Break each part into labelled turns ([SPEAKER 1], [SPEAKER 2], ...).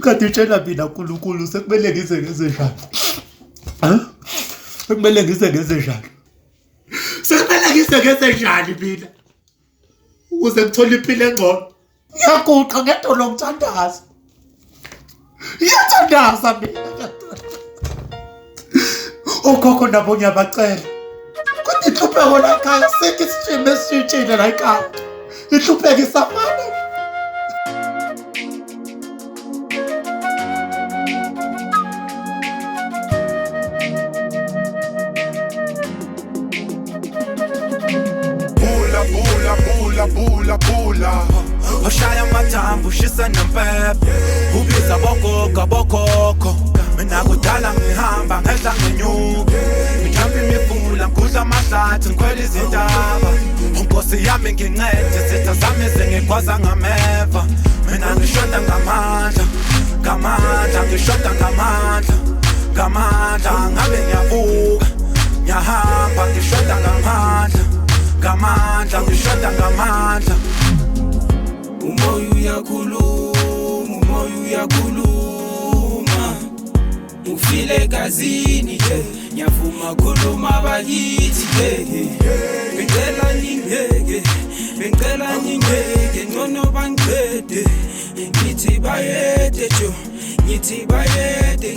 [SPEAKER 1] Kanti tshela mina nkulunkulu sekumele ngize ngenze njani? Sekumele ngize ngenze njani? Sekumele ngize ngenze njani mina? Ukuze ngithole impilo engcono. Ngiyaguqa ngento nomthandazo. Ngiyathandaza mina. Okhokho nabo ngiyabacela. Kodwa inhlupheko la ekhaya sekho isishimo esishintshile la ekhaya. Inhlupheko isafana.
[SPEAKER 2] Bula Oshaya mathambo ushisa nempepe Ubiza bokhokho Mina kudala ngihamba ngehla ngenyuka Ngijampa imifula ngikudla amahlathi ngikhwela izintaba Unkosi yami ngincede zitha zami zingigwaza ngameva Mina ngishoda ngamandla ngishoda ngamandla ngabe ngiyavuka ngiyahamba ngishoda ngamandla ngishoda ngamandla
[SPEAKER 3] Umoya uyakhuluma Ufile gazini Ngiyavuma khuluma bakithi Bengicela ningeke Ngcono bangiqede Ngithi bayede jo Ngithi bayede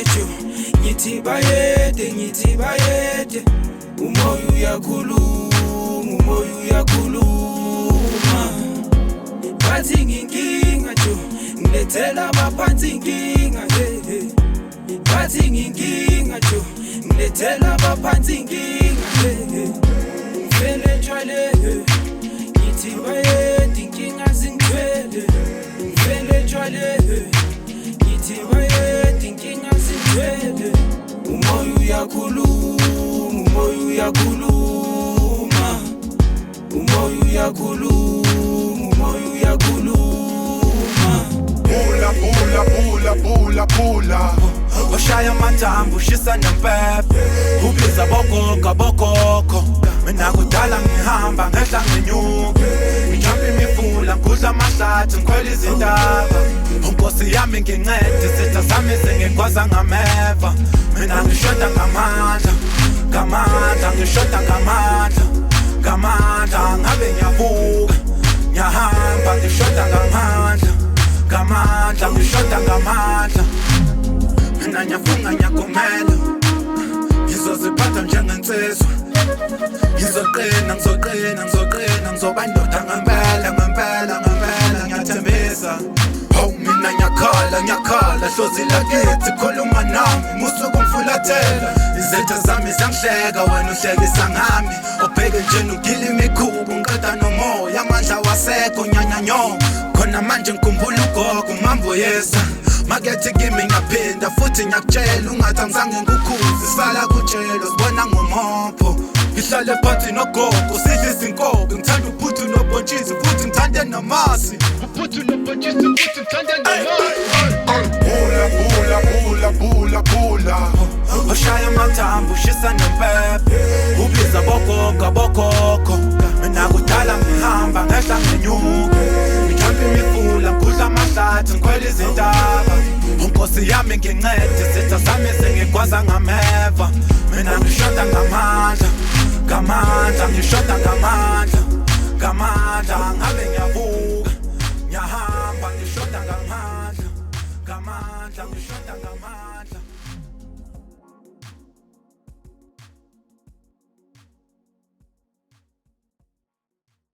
[SPEAKER 3] jo Ngithi bayede Umoya uyakhuluma Bathi nginkinga jo Ngilethela abaphansi inkinga Bathi nginkinga jo Ngilethela abaphansi inkinga Ngifele njwale Ngithi bayede inkinga zingithwele Ngifele njwale Ngithi bayede inkinga zingithwele Umoya uyakhuluma
[SPEAKER 2] Bula Oshaya mathambo ushisa nempepe Ubiza bokhokho Mina kudala ngihamba ngehla ngenyuka Ngijampa imifula ngikudla amahlathi ngikhwela izintaba Unkosi yami ngincede zitha zami zingigwaza ngameva Mina ngishoda ngamandla ngishoda ngamandla ngabe ngiyavuka ngiyahamba ngishoda ngamandla ngishoda ngamandla Mina ngiyafunga ngiyakumela Ngizoziphatha njengensizwa Ngizoqina Ngizoba indoda ngempela Ngiyathembisa Mina ngiyakhala Hlozi lakithi khuluma nami Musuku ngifulathela Izetha zami ziyangihleka wena uhlekisa ngami Obheke nje ugila imikhubu ngiqeda nomoya Amandla wasekho nyanyanyo Khona manje ngikhumbula ugogo ngimamboyesa Makethi kimi ngiyaphinda futhi ngiyakutshela Ungathi angizange ngikukhuze sala kutshelo sibona ngomopho Ngihlale phansi nogogo sidle izinkobe Ngithanda uphuthu nobhontshisi futhi ngithande namasi Uphuthu nobhontshisi futhi ngithande namasi Bula Oshaya mathambo ushisa nempepe Ubiza bokhokho Mina kudala ngihamba ngehla ngenyuka Ngijampa imifula ngikudla amahlathi ngikhwela izintaba Unkosi yami ngincede zitha zami zingigwaza ngameva Mina ngishoda ngamandla ngishoda ngamandla